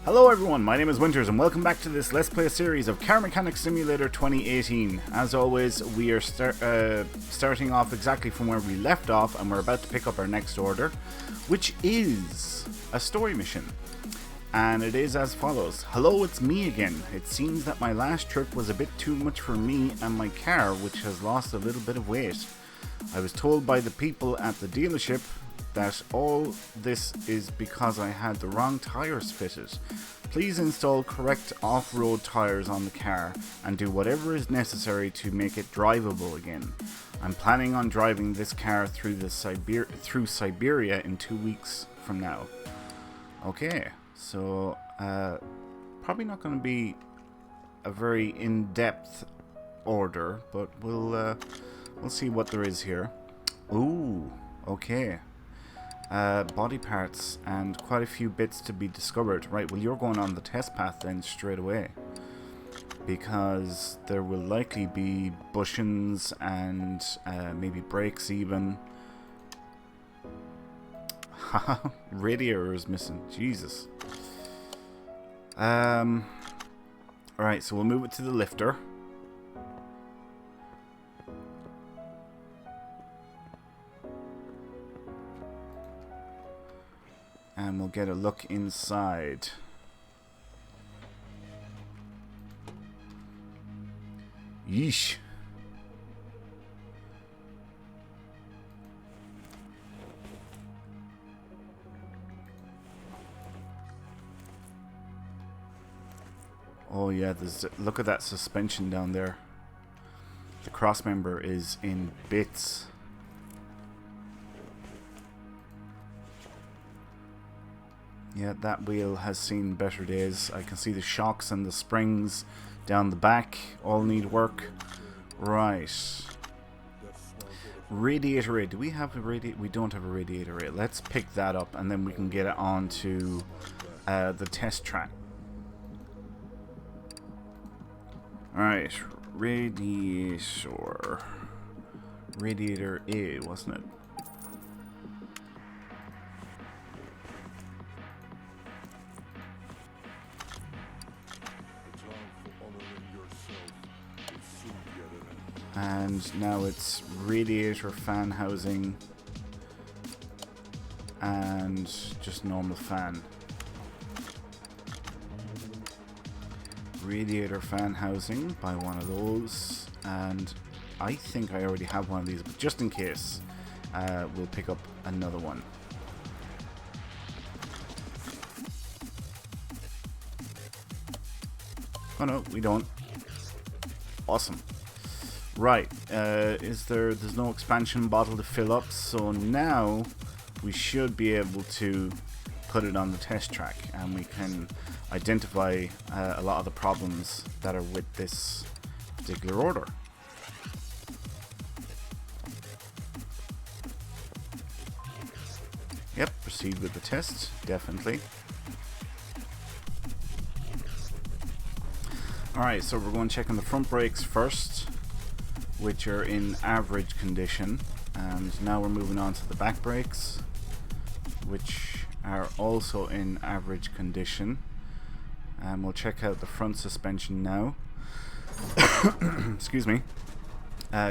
Hello everyone, my name is Winters and welcome back to this Let's Play series of Car Mechanic Simulator 2018. As always, we are starting off exactly from where we left off, and we're about to pick up our next order, which is a story mission. And it is as follows. Hello, it's me again. It seems that my last trip was a bit too much for me and my car, which has lost a little bit of weight. I was told by the people at the dealership that all this is because I had the wrong tires fitted. Please install correct off-road tires on the car and do whatever is necessary to make it drivable again. I'm planning on driving this car through Siberia in 2 weeks from now. Okay, so probably not going to be a very in-depth order, but we'll see what there is here. Ooh, okay. Body parts and quite a few bits to be discovered. Right, well, you're going on the test path then straight away, because there will likely be bushings and maybe brakes even. Haha, radiator is missing. Jesus. Alright, so we'll move it to the lifter. And we'll get a look inside. Yeesh. Oh yeah, look at that suspension down there. The crossmember is in bits. Yeah, that wheel has seen better days. I can see the shocks and the springs down the back all need work. Right. Radiator rate. Do we have a radiator? We don't have a radiator rate. Let's pick that up and then we can get it on to the test track. Alright. Radiator. Radiator A, wasn't it? And now it's radiator fan housing and just normal fan. Radiator fan housing, buy one of those, and I think I already have one of these, but just in case, we'll pick up another one. Oh no, we don't. Awesome. Right, there's no expansion bottle to fill up, so now we should be able to put it on the test track and we can identify a lot of the problems that are with this particular order. Yep, proceed with the test, definitely. Alright, so we're going to check on the front brakes first, which are in average condition, and now we're moving on to the back brakes, which are also in average condition, and we'll check out the front suspension now. Excuse me.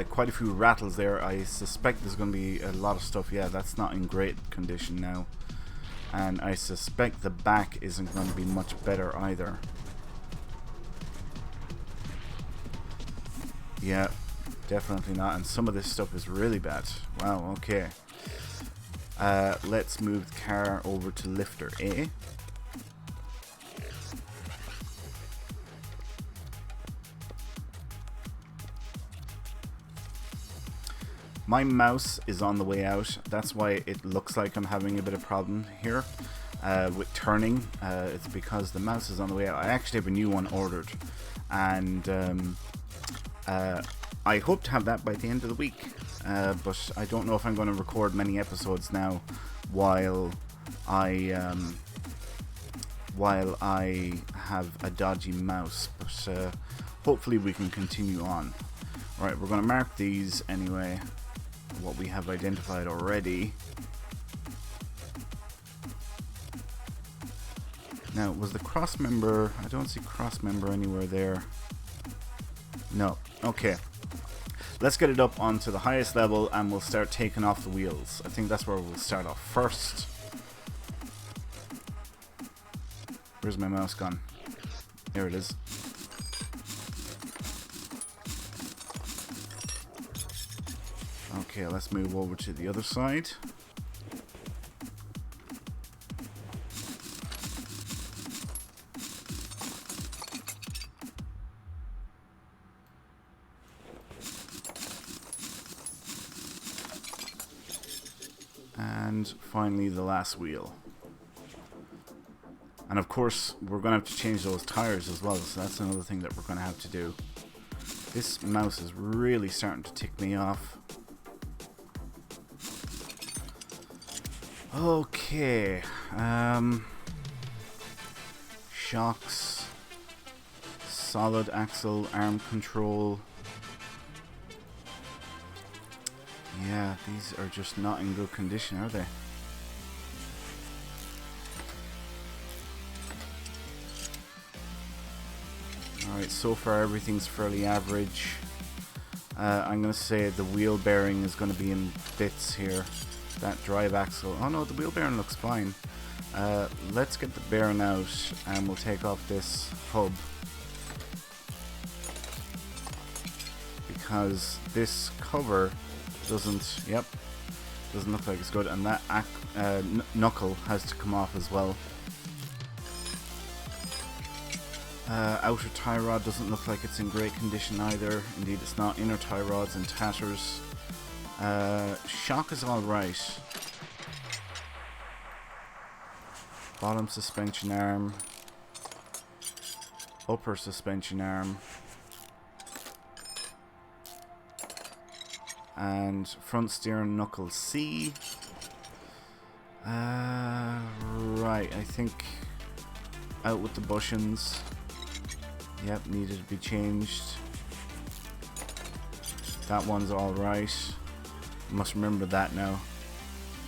Quite a few rattles there. I suspect there's going to be a lot of stuff. Yeah, that's not in great condition now, and I suspect the back isn't going to be much better either. Yeah, definitely not, and some of this stuff is really bad. Wow, okay. Let's move the car over to lifter A. My mouse is on the way out. That's why it looks like I'm having a bit of problem here with turning. It's because the mouse is on the way out. I actually have a new one ordered, and I hope to have that by the end of the week, but I don't know if I'm going to record many episodes now while I have a dodgy mouse, but hopefully we can continue on. Alright, we're going to mark these anyway, what we have identified already. Now, was the cross member... I don't see cross member anywhere there. No. Okay. Let's get it up onto the highest level and we'll start taking off the wheels. I think that's where we'll start off first. Where's my mouse gone? There it is. Okay, let's move over to the other side. And finally the last wheel. And of course we're going to have to change those tires as well, so that's another thing that we're going to have to do. This mouse is really starting to tick me off. Okay, shocks, solid axle, arm control. Yeah, these are just not in good condition, are they? Alright, so far everything's fairly average. I'm going to say the wheel bearing is going to be in bits here. That drive axle. Oh no, the wheel bearing looks fine. Let's get the bearing out and we'll take off this hub. Because this cover doesn't look like it's good, and that knuckle has to come off as well. Outer tie rod doesn't look like it's in great condition either. Indeed it's not. Inner tie rod's in tatters. Shock is alright. Bottom suspension arm. Upper suspension arm. And front steering knuckle C. Right, I think out with the bushings. Yep, needed to be changed. That one's alright. Must remember that now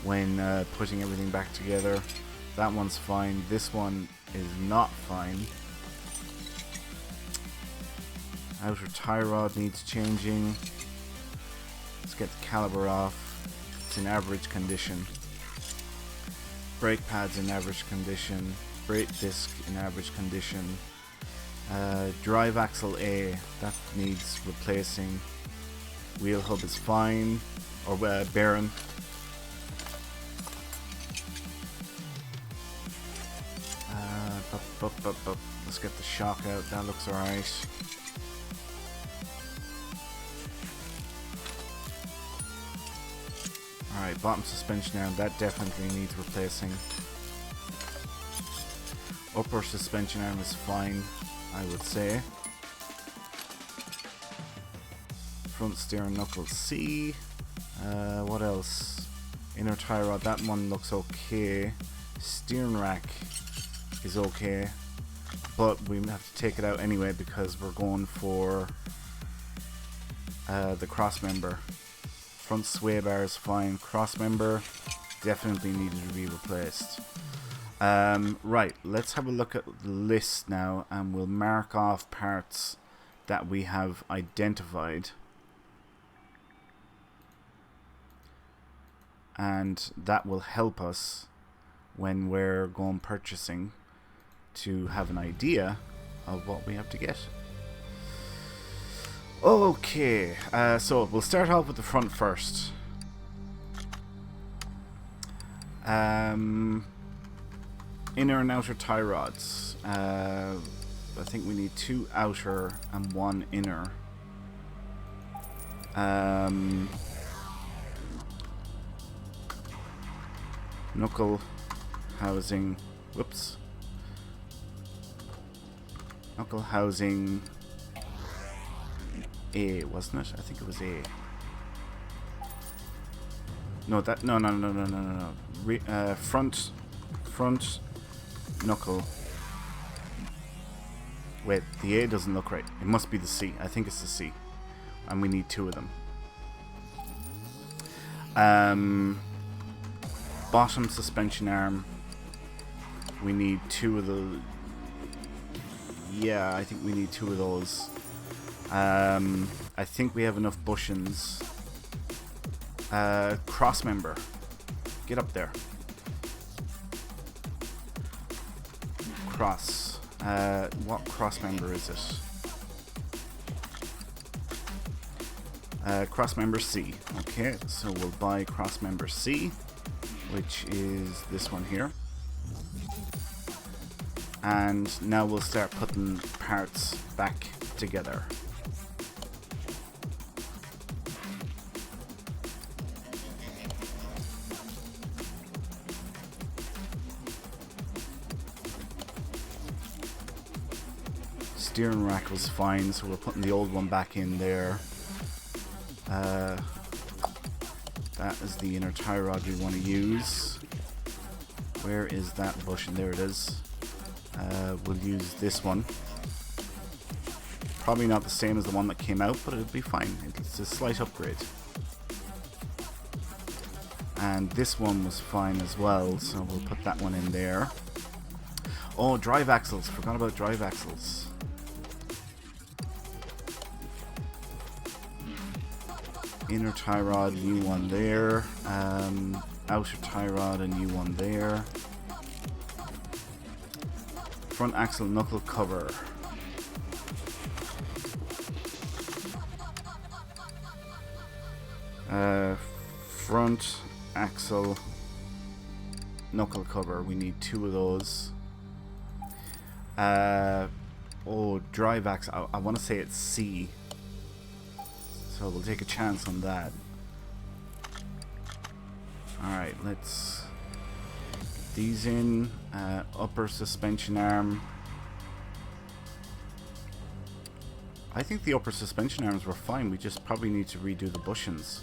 when putting everything back together. That one's fine. This one is not fine. Outer tie rod needs changing. Let's get the caliper off. It's in average condition. Brake pads in average condition. Brake disc in average condition. Drive axle A, that needs replacing. Wheel hub is fine. Or bearing. Let's get the shock out. That looks alright. Alright, bottom suspension arm. That definitely needs replacing. Upper suspension arm is fine, I would say. Front steering knuckle C. What else? Inner tie rod, that one looks okay. Steering rack is okay, but we have to take it out anyway because we're going for the cross member. Front sway bar is fine. Cross member definitely needed to be replaced. Right, let's have a look at the list now and we'll mark off parts that we have identified. And that will help us when we're going purchasing to have an idea of what we have to get. Okay, so we'll start off with the front first. Inner and outer tie rods. I think we need 2 outer and 1 inner. Knuckle housing. Whoops. Knuckle housing A, wasn't it? I think it was A. No, that no. Front knuckle. Wait, the A doesn't look right. It must be the C. I think it's the C, and we need 2 of them. Bottom suspension arm. we need 2 of the... Yeah, I think we need 2 of those. I think we have enough bushings. Cross member. Get up there. Cross. What cross member is it? Cross member C. Okay, so we'll buy cross member C, which is this one here. And now we'll start putting parts back together. Steering rack was fine, so we're putting the old one back in there. That is the inner tie rod we want to use. Where is that bushing? There it is. We'll use this one. Probably not the same as the one that came out, but it'll be fine. It's a slight upgrade. And this one was fine as well, so we'll put that one in there. Oh, drive axles. Forgot about drive axles. Inner tie rod, new one there. Outer tie rod, a new one there. Front axle knuckle cover. Front axle knuckle cover. We need 2 of those. Oh, drive axle. I want to say it's C. So we'll take a chance on that. Alright, let's get these in. Upper suspension arm. I think the upper suspension arms were fine. We just probably need to redo the bushings.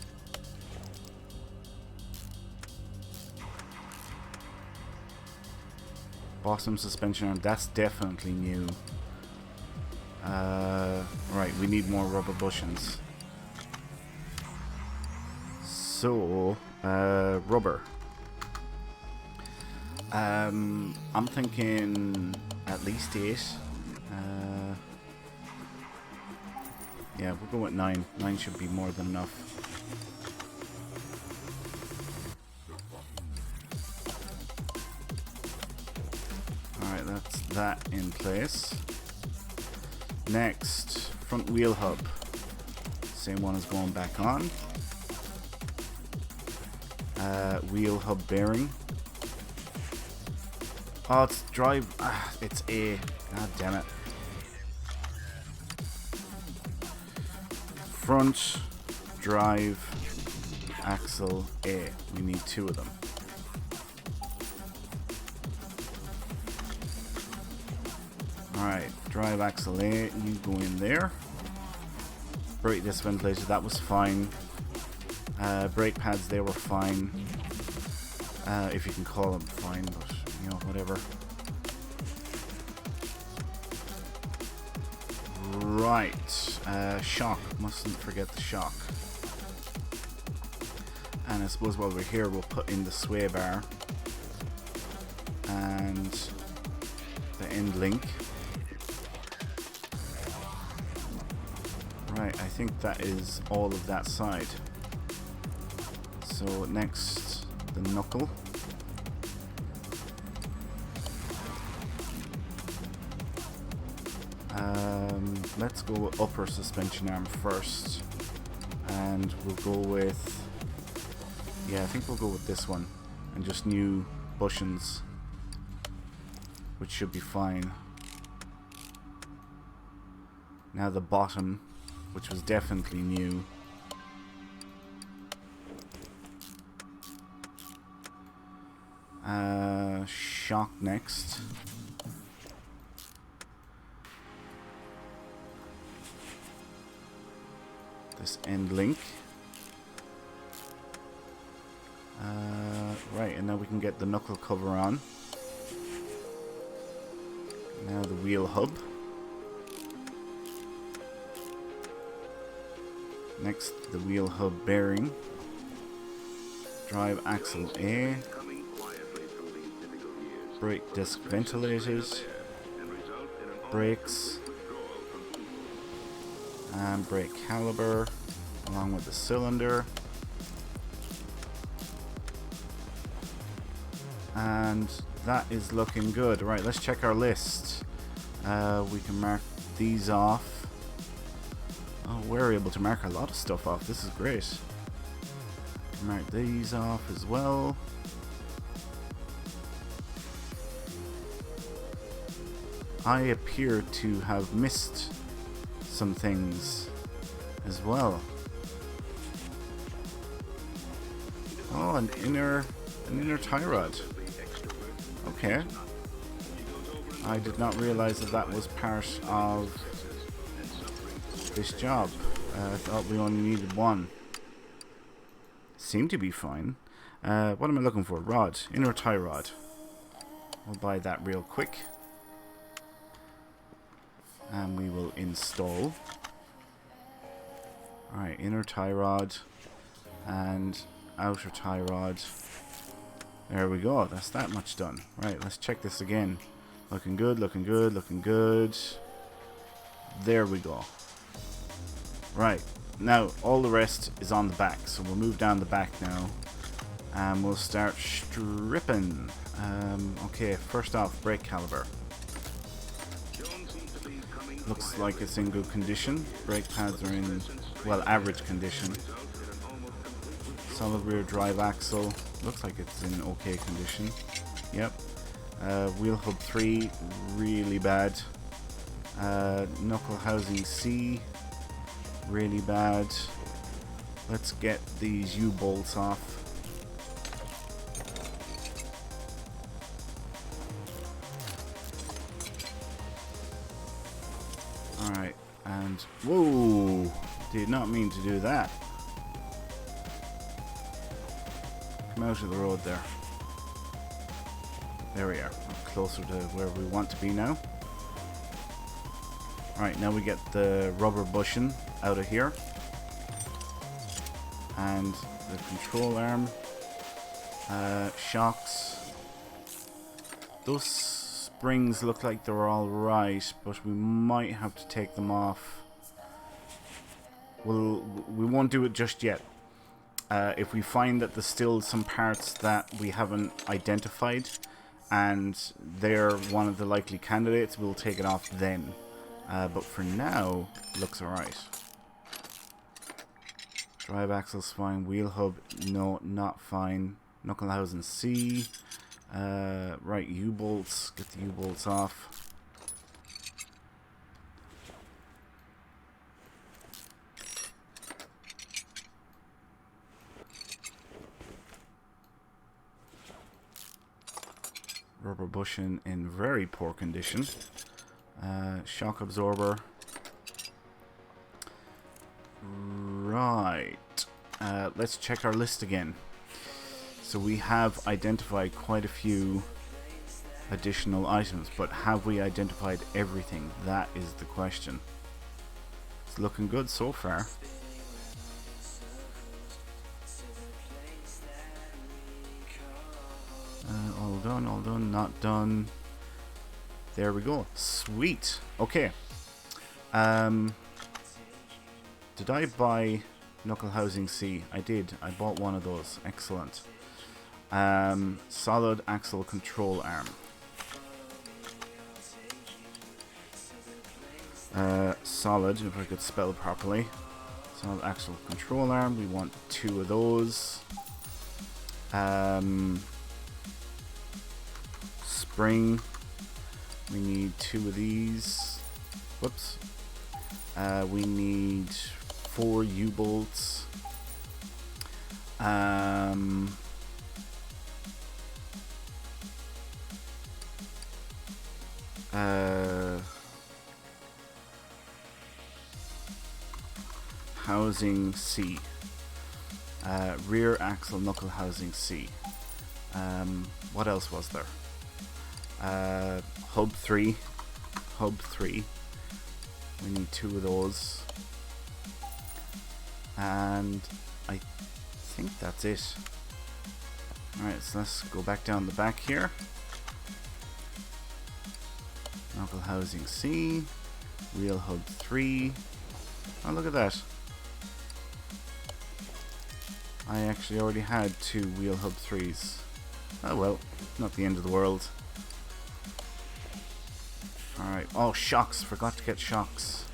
Bottom suspension arm, that's definitely new. Right, we need more rubber bushings. So, rubber. I'm thinking at least 8. Yeah, we'll go with 9. 9 should be more than enough. Alright, that's that in place. Next, front wheel hub. Same one as going back on. Wheel hub bearing. Oh, it's drive. It's A. God damn it. Front drive axle A. We need 2 of them. Alright, drive axle A. You go in there. Brake disc ventilator. That was fine. Brake pads, they were fine. If you can call them fine, but you know, whatever. Right, shock. Mustn't forget the shock. And I suppose while we're here, we'll put in the sway bar and the end link. Right, I think that is all of that side. So next, the knuckle. Let's go with upper suspension arm first, and we'll go with, yeah, I think we'll go with this one, and just new bushings, which should be fine. Now the bottom, which was definitely new. Shock next. This end link. Right, and now we can get the knuckle cover on. Now the wheel hub. Next, the wheel hub bearing. Drive axle A. Brake disc ventilated. Brakes. And brake caliber, along with the cylinder. And that is looking good. Right, let's check our list. We can mark these off. Oh, we're able to mark a lot of stuff off. This is great. Mark these off as well. I appear to have missed some things as well. Oh, an inner tie rod. Okay. I did not realize that that was part of this job. I thought we only needed one. Seemed to be fine. What am I looking for? Rod. Inner tie rod. We'll buy that real quick. And we will install. Alright, inner tie rod and outer tie rod. There we go. That's that much done. Right, let's check this again. Looking good, looking good, looking good. There we go. Right, now all the rest is on the back. So we'll move down the back now. And we'll start stripping. Okay, first off, brake caliber. Looks like it's in good condition. Brake pads are in, well, average condition. Solid rear drive axle. Looks like it's in okay condition. Yep. Wheel hub 3, really bad. Knuckle housing C, really bad. Let's get these U-bolts off. Alright, and whoa! Did not mean to do that. Come out of the road there. There we are. Closer to where we want to be now. Alright, now we get the rubber bushing out of here. And the control arm. Shocks. Those springs look like they're alright, but we might have to take them off. We won't do it just yet. If we find that there's still some parts that we haven't identified and they're one of the likely candidates, we'll take it off then. But for now, looks alright. Drive axle's fine. Wheel hub, no, not fine. Knuckle housing C. Right, U-bolts. Get the U-bolts off. Rubber bushing in very poor condition. Shock absorber. Right. Let's check our list again. So we have identified quite a few additional items, but have we identified everything? That is the question. It's looking good so far. All done, not done. There we go. Sweet. Okay. Did I buy knuckle housing C? I did. I bought one of those. Excellent. Solid axle control arm. Solid, if I could spell properly. Solid axle control arm. We want 2 of those. Spring. We need 2 of these. Whoops. We need 4 U-bolts. Housing C. Rear axle knuckle housing C. What else was there? Hub 3. Hub 3. We need 2 of those. And I think that's it. Alright, so let's go back down the back here. Knuckle housing C. Wheel hub 3. Oh, look at that. I actually already had 2 wheel hub 3s. Oh well, not the end of the world. Alright, oh, shocks. Forgot to get shocks.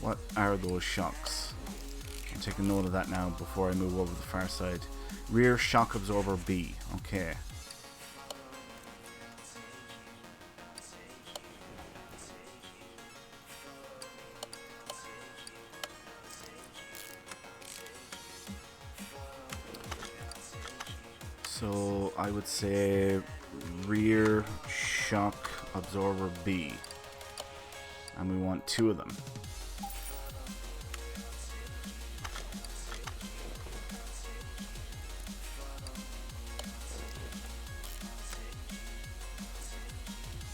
What are those shocks? I'll take a note of that now before I move over the far side. Rear shock absorber B. Okay. So I would say rear shock absorber B. And we want 2 of them.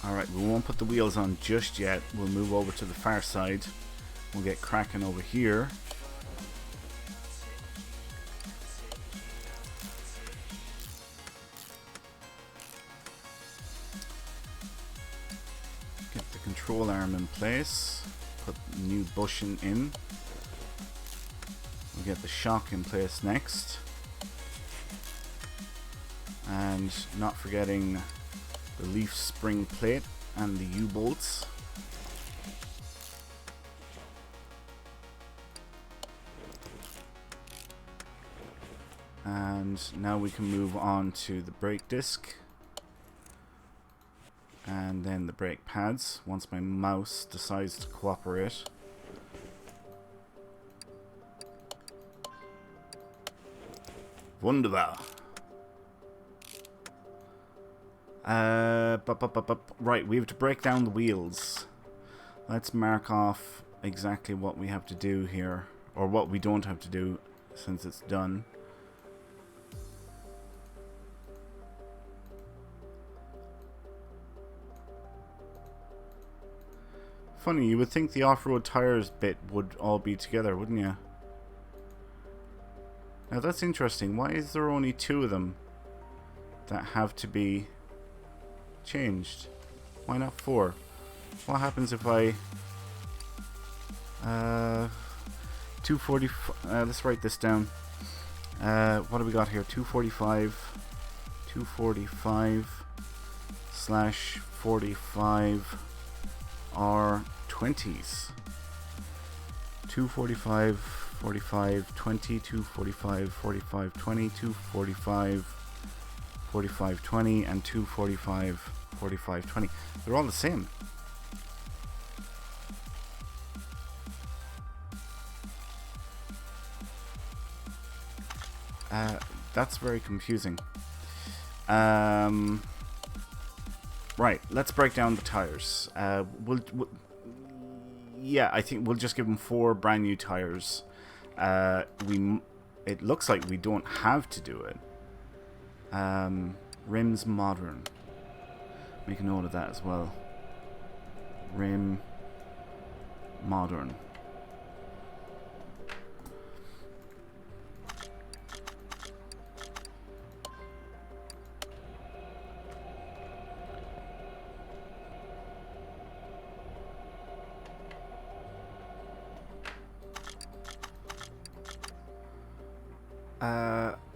Alright, we won't put the wheels on just yet. We'll move over to the far side. We'll get cracking over here. Get the control arm in place. Put new bushing in. We'll get the shock in place next. And not forgetting the leaf spring plate and the U-bolts. And now we can move on to the brake disc and then the brake pads once my mouse decides to cooperate. Wunderbar. Right, we have to break down the wheels. Let's mark off exactly what we have to do here, or what we don't have to do since it's done. Funny, you would think the off-road tires bit would all be together, wouldn't you? Now that's interesting. Why is there only 2 of them that have to be changed? Why not 4? What happens if I 240 let's write this down. What do we got here? 245/45 R20s. 245 45 20 245 45 20 245 45 20 and 245 45 20. They're all the same. That's very confusing. Right, let's break down the tires. Yeah, I think we'll just give them 4 brand new tires. It looks like we don't have to do it. Rims modern. Make a note of that as well. Rim modern.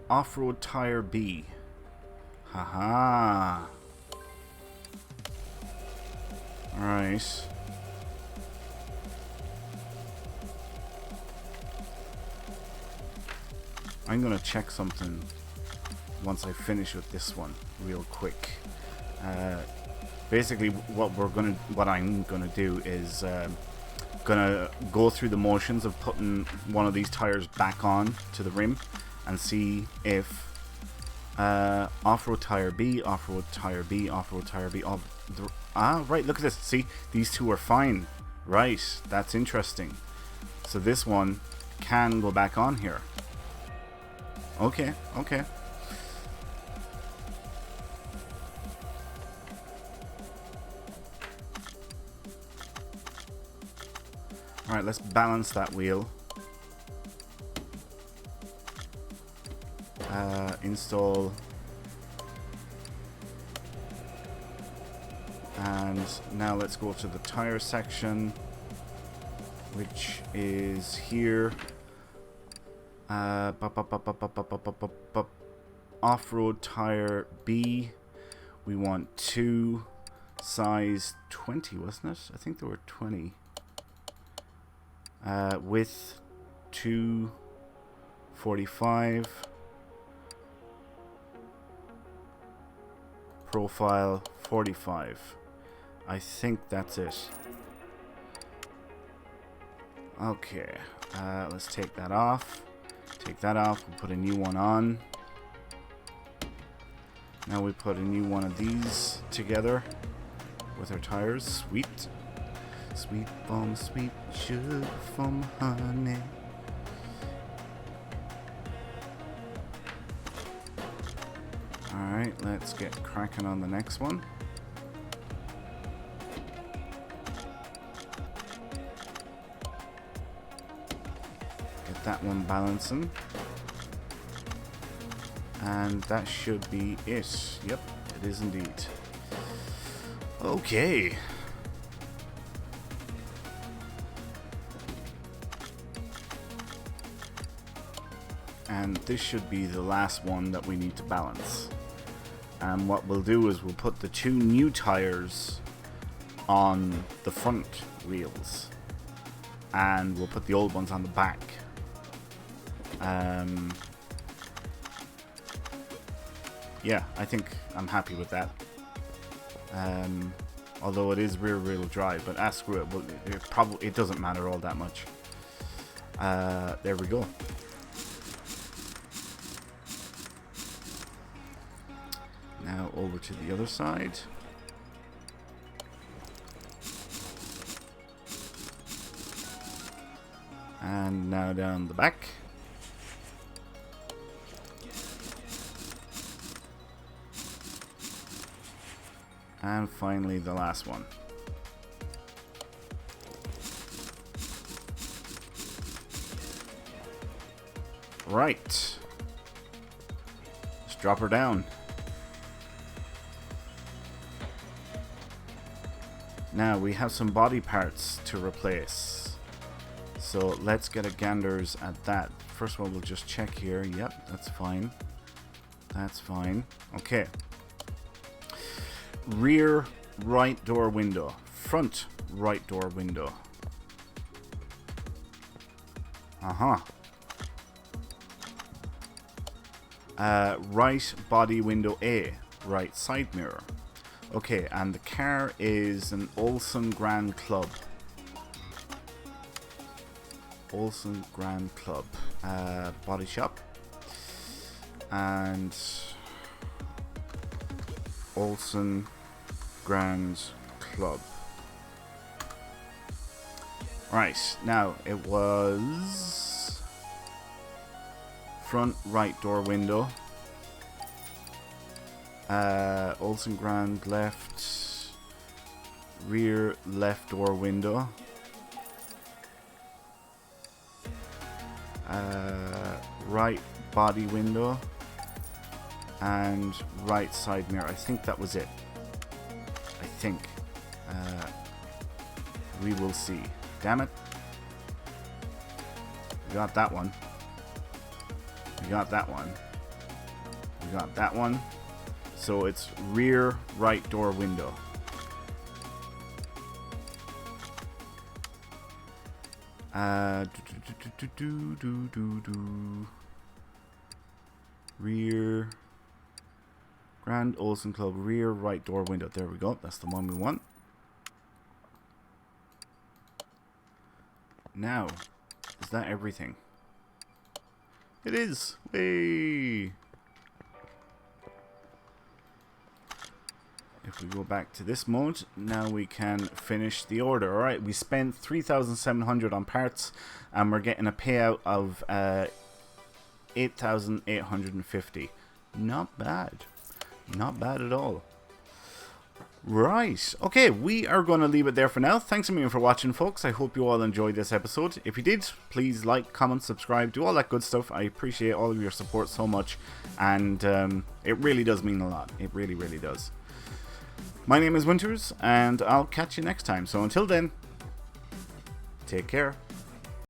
Off-road tire B. Haha. Alright. I'm gonna check something once I finish with this one real quick. Basically what I'm gonna do is gonna go through the motions of putting one of these tires back on to the rim and see if off-road tire B, off-road tire B, off-road tire B. Right, look at this. See, these 2 are fine. Right, that's interesting. So this one can go back on here. Okay, okay. Alright, let's balance that wheel. Install. And now let's go to the tire section, which is here. Off-road tire B. We want 2, size 20, wasn't it? I think there were 20. Width 245. Profile 45. I think that's it. Okay, let's take that off. Take that off. We'll put a new one on. Now we put a new one of these together with our tires. Sweet. Sweet from sweet sugar from honey. Alright, let's get cracking on the next one. Get that one balancing. And that should be it. Yep, it is indeed. Okay. And this should be the last one that we need to balance. And what we'll do is we'll put the 2 new tires on the front wheels. And we'll put the old ones on the back. Yeah, I think I'm happy with that. Although it is rear-wheel drive, but screw it. Well, it doesn't matter all that much. There we go. Now over to the other side. And now down the back. And finally the last one. Right. Let's drop her down. Now we have some body parts to replace. So let's get a ganders at that. First of all, we'll just check here. Yep, that's fine. That's fine. Okay. Rear right door window. Front right door window. Right body window A. Right side mirror. Okay, and the car is an Olsen Grand Club. Olsen Grand Club. Body shop. And Olsen Grand Club. Right, now it was front right door window. Olsen Grand left, rear left door window. Right body window. And right side mirror. I think that was it. I think. We will see. Damn it. We got that one. We got that one. We got that one. So it's rear right door window. Rear Grand Olsen Club rear right door window. There we go. That's the one we want. Now, is that everything? It is. Hey. If we go back to this mode, now we can finish the order. Alright, we spent 3,700 on parts and we're getting a payout of 8,850. Not bad. Not bad at all. Right. Okay, we are going to leave it there for now. Thanks a million for watching, folks. I hope you all enjoyed this episode. If you did, please like, comment, subscribe, do all that good stuff. I appreciate all of your support so much, and it really does mean a lot. It really, really does. My name is Winters, and I'll catch you next time. So until then, take care.